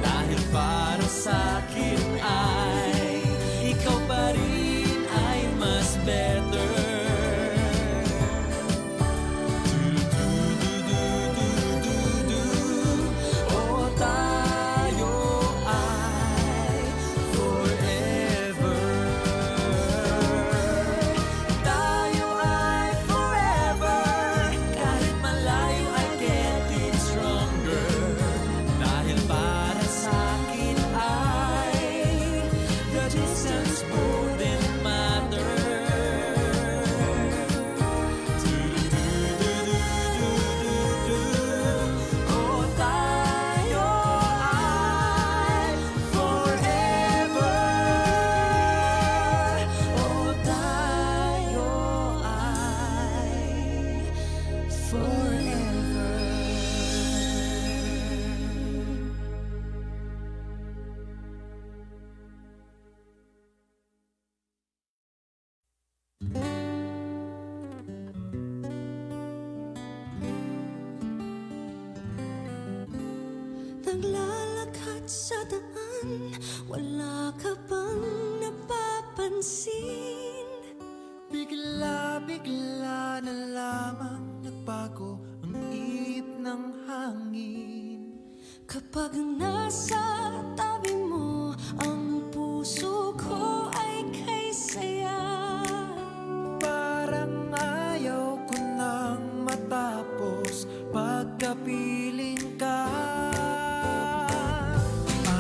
Dahil para sa'kin ay ikaw pa rin ay mas better. Oh, tayo ay forever. Tayo ay forever, kahit malayo ay getting stronger. Dahil para sa'kin ay the distance wouldn't matter. Oh, tayo ay forever. Oh, tayo ay forever. Naglalakad sa daan, wala ka bang napapansin? Bigla-bigla na lamang nagbago ang ihip ng hangin. Kapag nasa tabi mo, ang puso ko ay kay saya. Parang ayaw ko nang matapos pagkapiling ka.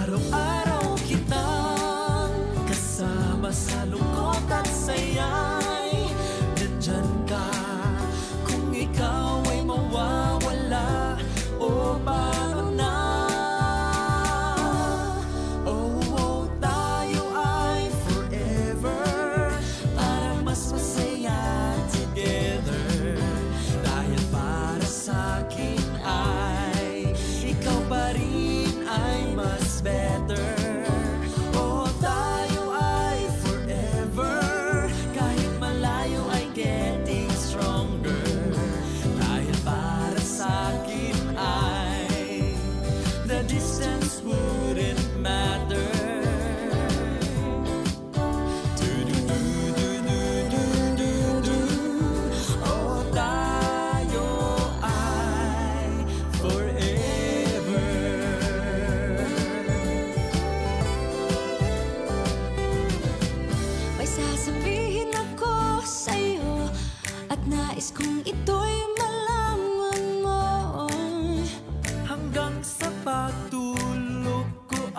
Araw-araw kitang kasama sa lungkot at saya'y nandyan ka. Kung ikaw ay mawawala, o paano na?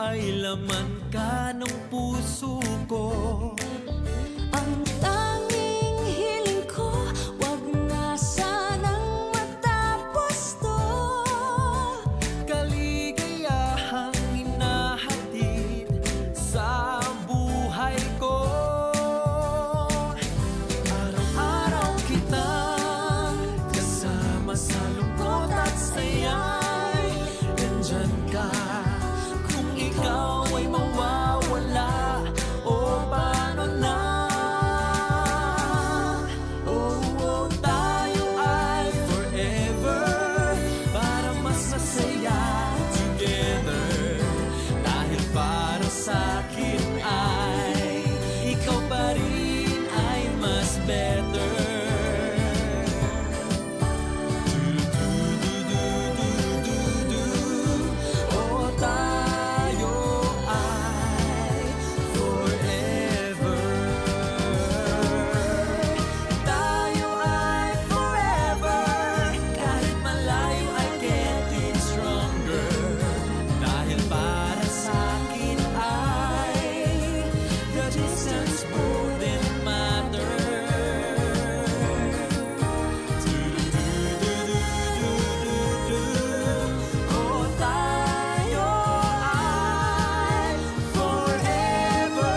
ay laman ka ng puso ko. Ang tanging hiling ko, wag na sanang matapos to. Kaligayahang hinahatid sa buhay ko. Araw-araw kitang kasama sa lungkot at saya'y nandyan ka. Kung ikaw ay mawawala, o paano na? Oh, tayo ay forever, para mas masaya together. Dahil para sa'kin ay ikaw pa rin ay mas better. Oh, tayo ay forever. Tayo ay forever. Kahit malayo ay getting stronger. Dahil para sa'kin ay the distance wouldn't matter. Oh, tayo ay forever.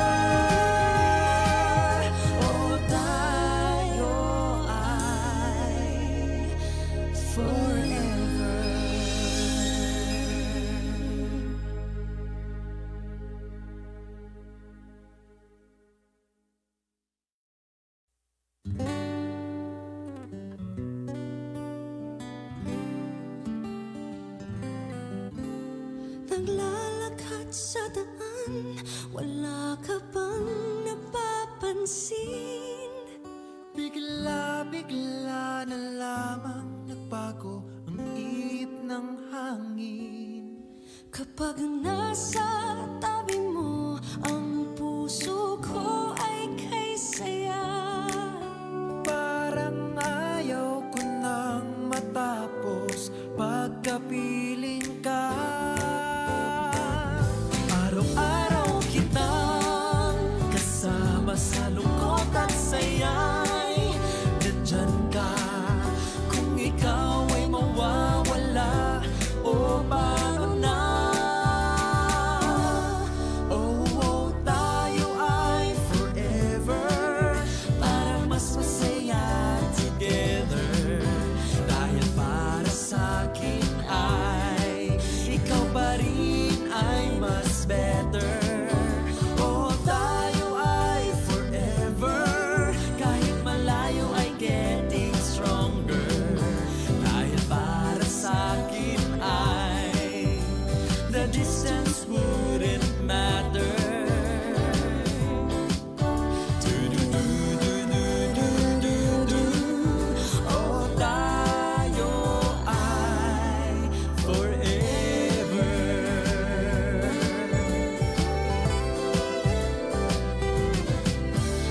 Oh, tayo ay forever. Naglalakad sa daan, wala ka bang napapansin? Bigla-bigla na lamang nagbago ang ihip ng hangin. Kapag nasa tabi mo, ang puso ko ay kay saya. Parang ayaw ko nang matapos pagkapiling ka. Araw-araw kitang kasama sa lungkot at saya'y nandyan ka. Kung ikaw ay mawawala, o paano na? Oh, tayo ay forever, para mas masaya together. Dahil para sa'kin ay ikaw pa rin ay mas better. Oh, tayo ay forever, kahit malayo ay getting stronger. Dahil para sa'kin ay the distance wouldn't matter. Oh, tayo ay forever.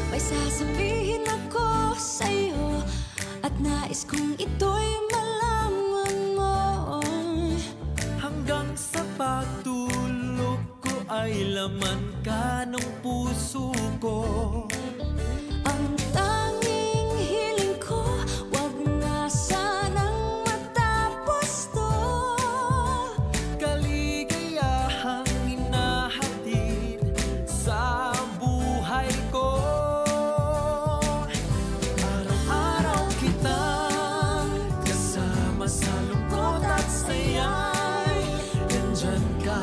May sasabihin ako sa'yo, at nais kong ito'y malaman mo. Hanggang sa pagtulog ko ay laman ka ng puso ko. Ang tanging hiling ko, wag na sanang matapos to. Kaligayahang hinahatid sa buhay ko. Araw-araw kitang kasama sa lungkot at saya'y nandyan ka.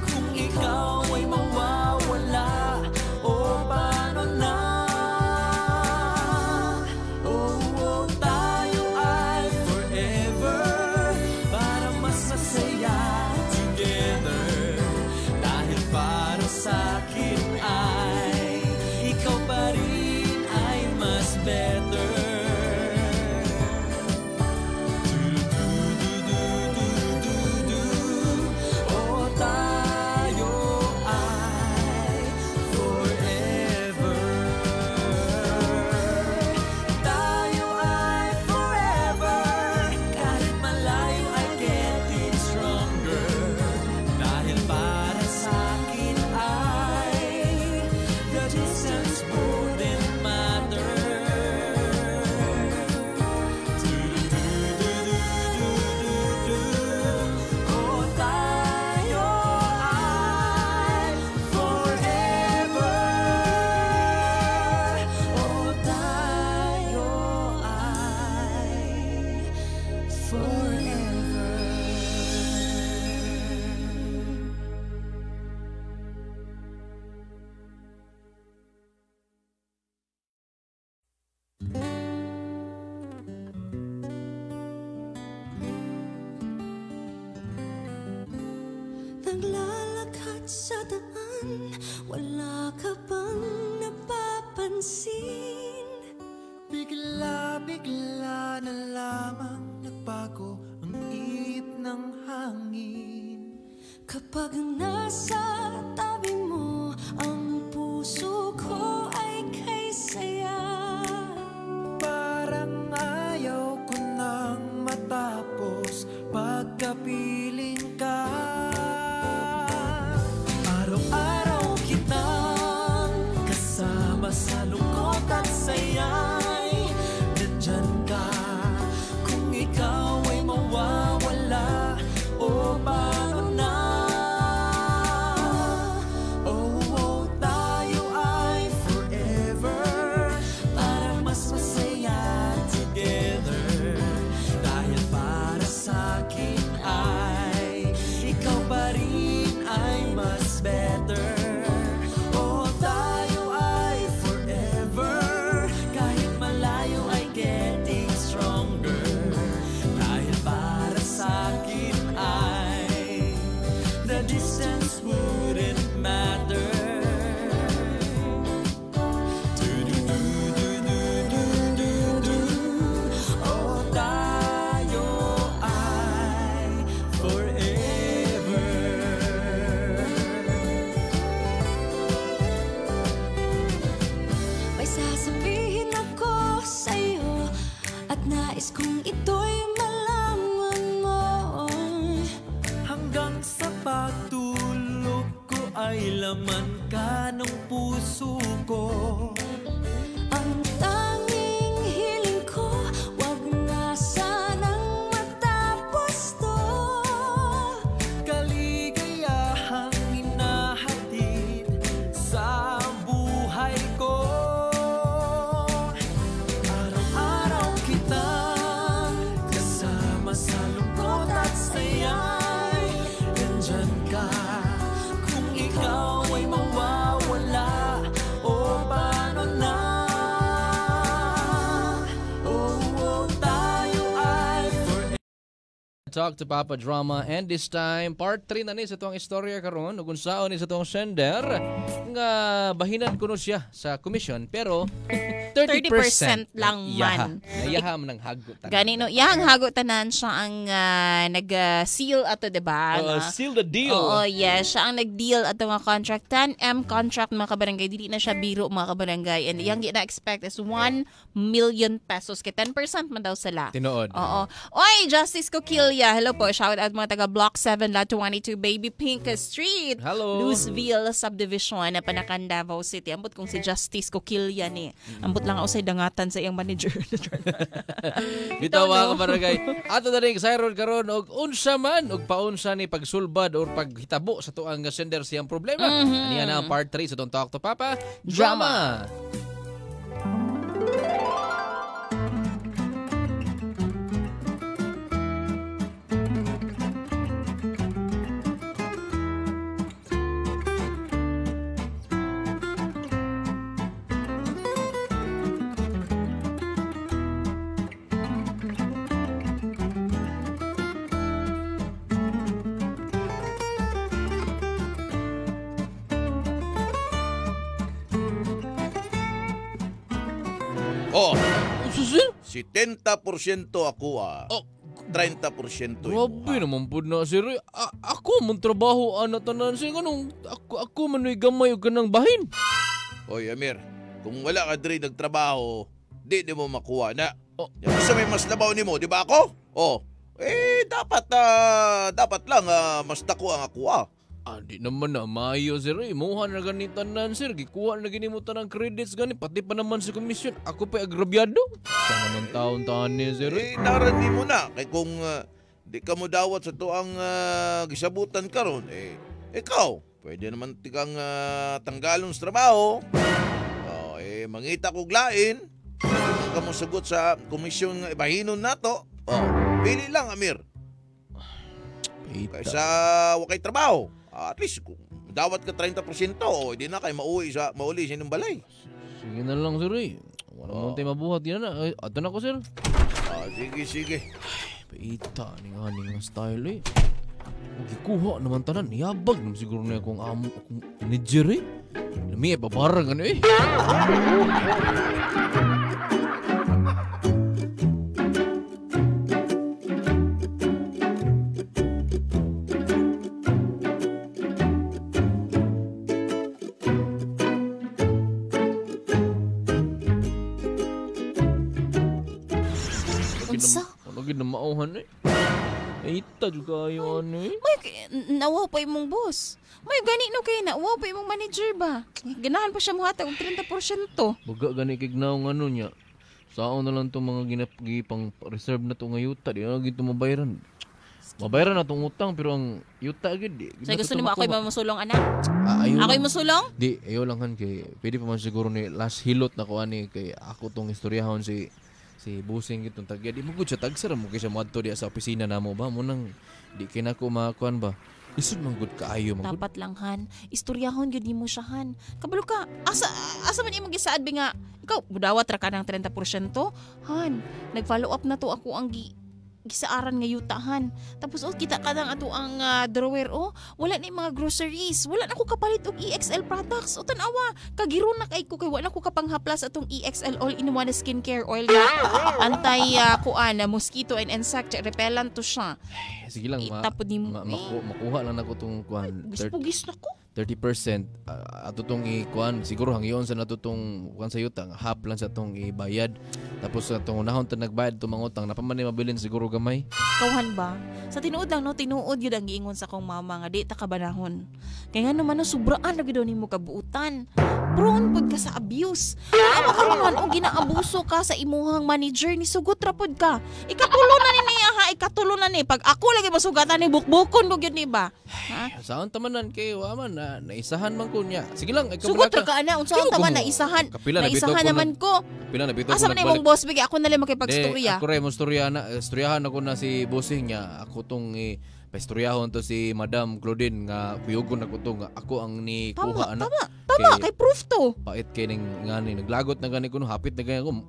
Kung ikaw ay mawawala, o paano na? Oh, tayo ay forever, para mas masaya together. Dahil para sa'kin ay ikaw pa rin ay mas better. Oh, tayo ay forever. Tayo ay forever, kahit malayo ay getting stronger. Dahil para naglalakad sa daan, wala ka bang napapansin? Bigla-bigla na lamang nagbago ang ihip ng hangin. Kapag nasa tabi mo, ang puso ko ay kay saya. Parang ayaw ko nang matapos pagkapiling ka. Araw-araw kitang kasama sa lungkot at saya'y nandyan ka. Kung ikaw ay mawawala, o paano na? Oh, tayo ay forever, para mas masaya together. Dahil para sa'kin ay ikaw pa rin ay mas better. Oh, tayo ay forever, kahit malayo ay getting stronger. Dahil para sa'kin ay the distance wouldn't matter. Oh, tayo ay forever. May sasabihin ako sa'yo, at nais kong ito'y malaman mo. Hanggang sa pagtulog ko ay laman ka ng puso ko. Ang tanging hiling ko, wag na sanang matapos to. Kaligayahang inahatid sa buhay ko. Araw-araw kitang kasama sa lungkot at saya'y nandyan ka. Kung ikaw ay mawawala, o paano na? Oh, tayo ay forever. Talk to Papa Drama, and this time part 3 na ni sa tuwang istorya karon ug unsaon ni sa tuwang sender nga bahinan kuno siya sa commission pero 30% lang man. Yaha man ang hagot. Gani no, yang hagot tanan siya ang nag-seal ato, diba? Seal the deal. Oo, yes. Siya ang nag-deal ato nga contract. 10M contract, mga kabarangay. Dili na siya biro, mga kabarangay. And yung gina-expect is 1 million pesos. Kaya 10% man daw sila. Tinood. Oo. Oy, Justice Coquilla. Hello po. Shout out mga taga Block 7, Lot 22, Baby Pink Street. Hello. Louisville Subdivision na Panakan, Davao City. Ambot kung si Justice Coquilla ni. Ambot lang ako sa dangatan sa iyang manager. Bitaw mga kabarangay. Ato na rin sayron karon og unsa man og paunsa ni pagsulbad or paghitabo sa tuang sender siyang problema. Aniya na ang part 3 sa Don't Talk to Papa Drama. Oh, Susil? 70% ako Oh. 30% Grabe naman po na sir. Ako man trabaho ana tanan sing anong ako manoy gamay og kanang bahin. Oy, Amir, kung wala ka diri nagtrabaho, di mo makuha na. Oh. Yan sa may mas labaw nimo, di ba ako? Oh, dapat lang mas dako ang ako. Di naman na maayo sir. Imuha na ganitan nan sir. Gikuha na ginimutan ng credits gani pati pa naman sa komisyon. Ako pa agrabyado. Sa naman taon-taon ni sir. Narani mo na kay kung di ka mo dawat sa tuang gisabutan karon, ikaw pwede naman tikang tanggalon sa trabaho. Mangita kog lain. Kung ka mo sugot sa komisyon nga ibahinon nato. Pili lang, Amir. Kaysa wakay trabaho. At least kung dawat ka 30%, hindi na kayo mauli sa inyong balay. Sige na lang sir. Wala mo tayo mabuhat yan na. Ato na ko sir. Sige. Paita ni nga style Gikuha naman tanan, yabag naman siguro na akong manager eh. Lami, pabarang ano eh. Unsa? Ano ginamauhan eh. Ita juga yung ano eh. May nawa pa imong boss. May gani no kay nawa pa imong manager ba? Ganahan pa siya muhatag og 30%. Baga gani kignaw ng ano niya. Saan na lang itong mga ginapagipang reserve na ito nga yuta. Di na ito mabayaran. Mabayaran na itong utang pero ang yuta agad. So gusto nimo ako'y mamusulong anak? Ayaw Ako'y lang. musulong? Di, ayaw lang han kay. Pwede pa man siguro ni last hilot na ko ani kay ako tong istoryahon si Busing itong tagya. Di mo gud siya tagsara mo kay siya madto diya sa opisina namo ba mo nang di kinako makuan ba. Isod man gud kaayo man gud. Dapat lang han, istoryahon gyud nimo siya han. Kabalo ka, asa man imong gisaad bi nga ikaw budawat ra ka ng 30%? Han, nag-follow up na to ako ang gisaaran nga yutahan. Tapos kita ka lang ato ang drawer wala na yung mga groceries. Wala na ko kapalit og EXL products. O tanawa, kagiro na kay ko kay wala ko kapanghaplas atong EXL all-in-one skincare oil na anti mosquito and insect repellent to siya. Sige lang Itapod ni mo makuha lang ako tong kuan. Pugis na ko. 30% ato tong ikuan siguro hangyon sa nato tong kuan sa yuta half lang sa tong ibayad tapos sa tong unahon ta nagbayad tong mga utang napaman ni mabilin siguro gamay. Kauhan ba? Sa tinuod lang no, tinuod yun ang giingon sa kong mama nga di ta kabanahon. Kaya nga naman no, sobraan na gid nimo kabuutan. Prone pud ka sa abuse. Ano ka man o ginaabuso ka sa imuhang manager ni sugot ra pud ka. Ikatulo na ni niya ha, ikatulo na ni pag ako lagi masugatan ni bukbukon ko gyud ni ba. Ha? Saan tamanan kay wa man na naisahan man ko niya. Sige lang ikaw Sugot ra ka ana unsa ang taman na isahan. Naisahan naman ko. Kapila na bitaw ko. Asa man imong boss bigi ako na lang makipagstorya. Ako ray mo storyahan ako na si bossing niya. Ako tong paistoryahan to si Madam Claudine nga kuyugon ako to nga ako ang ni kuha ana. Tama kay proof to. Pait kay ning ngani naglagot na gani kuno hapit na gani ako.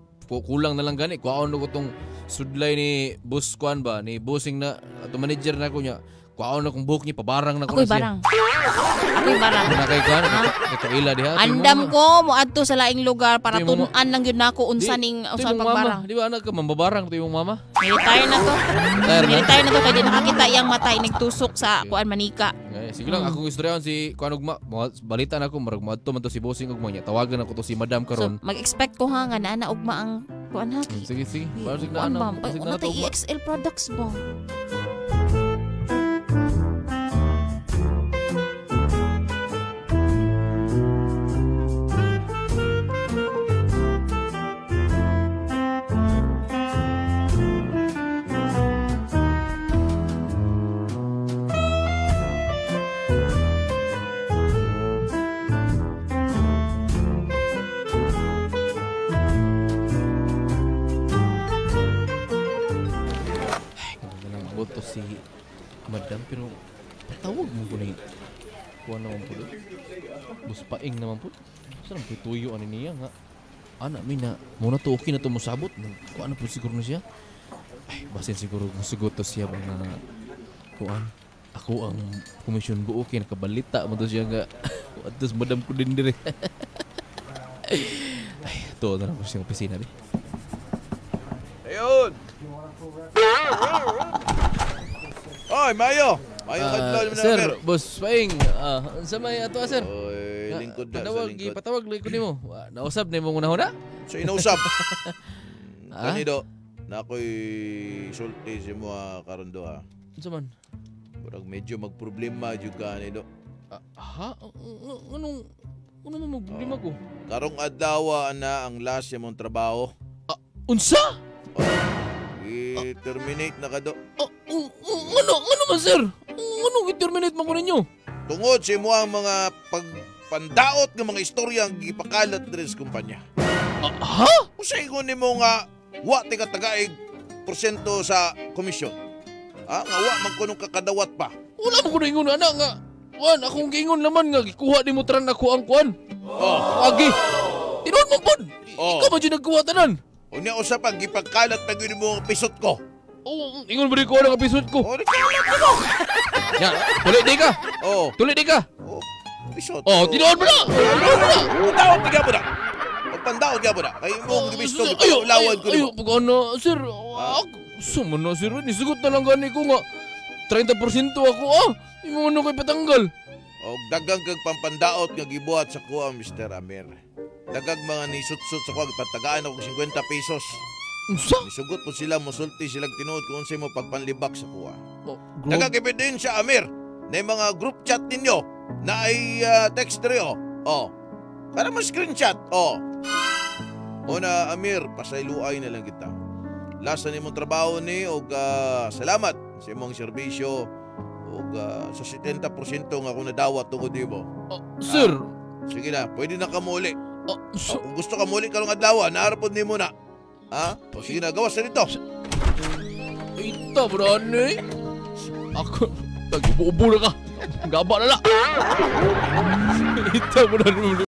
Kulang na lang gani kuhaon ko tong sudlay ni boss kuan ba ni bossing na ato manager na ko niya. Kuhaon na kong buhok niya pabarang na ko na siya. Ako'y barang. Na kay kuan ila diha. Andam ko mo adto sa laing lugar para tun-an lang yun nako unsa ning usa pagbarang. Di ba anak ka mambabarang to yung mama? Retire na to. Retire na to kay di nakakita iyang matay nagtusok sa kuan manika. Sige lang akong istoryahan si kuan ugma balita na ko marag moadto man to si bossing ugma niya. Tawagan ako to si Madam karon. So mag-expect ko ha nga naa ugma ang kuan ha. Sige. Basig na ana. Basig na to EXL products ba? To si Madam pero patawag mo ko na kuha naman po doon bus paing naman po saan po tuyo ano niya nga anak mi na muna to okay na to musabot kuha na po siguro na siya ay basin siguro musugot to siya ba nga kuhaan ako ang komisyon buo okay nakabalita mo to siya nga atos Madam ko din dire ay to na lang po siyang opisina di ayun. Oy, Mayo! Mayo kadlaw mo na. Sir, boss Paing, unsa may ato sir? Oy, lingkod na sa lingkod. Patawag ko nimo. Nausab na imong unahon na? So inausap. Kanido, na ako'y sulti si mo karon do ha. Unsa man? Murag medyo magproblema jud ka nido. Ha? Anong mo problema ko? Karong adlaw na ang last mong trabaho. Unsa? I-terminate na ka do. Ano man sir? Ano i-terminate mo ko ninyo? Tungod sa mo ang mga pagpandaot ng mga istorya ang gipakalat diri sa kumpanya. Ha? Usay ko nimo nga wa ti ka tagaig porsyento sa komisyon. Nga wa man kunong kakadawat pa. Wala mo ko na ingon ana nga. Wan, akong giingon naman nga gikuha ni mo tran ako ang kuan. Agi. Tinuod mo pod. Ikaw ba dyan nagkuha tanan? Unya usap ang gipagkalat na gyud mo ang pisot ko. Oh, ingon ba ko ang episode ko? Oh, nagkalat ko. Ya, tuloy di ka. Oh, Tuloy di ka. oh, pisot. Oh, tinuod mo na. Pandaot ka po na. Pandaot ka po na. Kayo mo gusto ko lawan ko. Ayo, pagano, sir. Sumo na, sir. Nisugot na lang gani ko nga. 30% ako, imo ano ko'y patanggal. Og dagang kag pampandaot nga gibuhat sa kuha, Mr. Amir. Dagang mga nisut-sut sa kuha, patagaan ako 50 pesos. Unsa? Nisugot po sila, musulti silang tinuod kung unsay mo pagpanlibak sa kuha. Oh, Dagang ebidensya, Amir, na yung mga group chat ninyo na ay text rin, oh. Para mo screenshot, Una, Amir, pasayluay na lang kita. Lasa ni mong trabaho ni, og salamat sa imong serbisyo. Og sa 70% nga ako nadawat tungod mo. Sir. Sige na, pwede na ka muli. Kung gusto ka muli karong adlaw, naarapod ni mo na. Sige na, gawas na dito. Ita, brane. Ako, nag-ubo na ka. Gaba na lang. Ita, brane.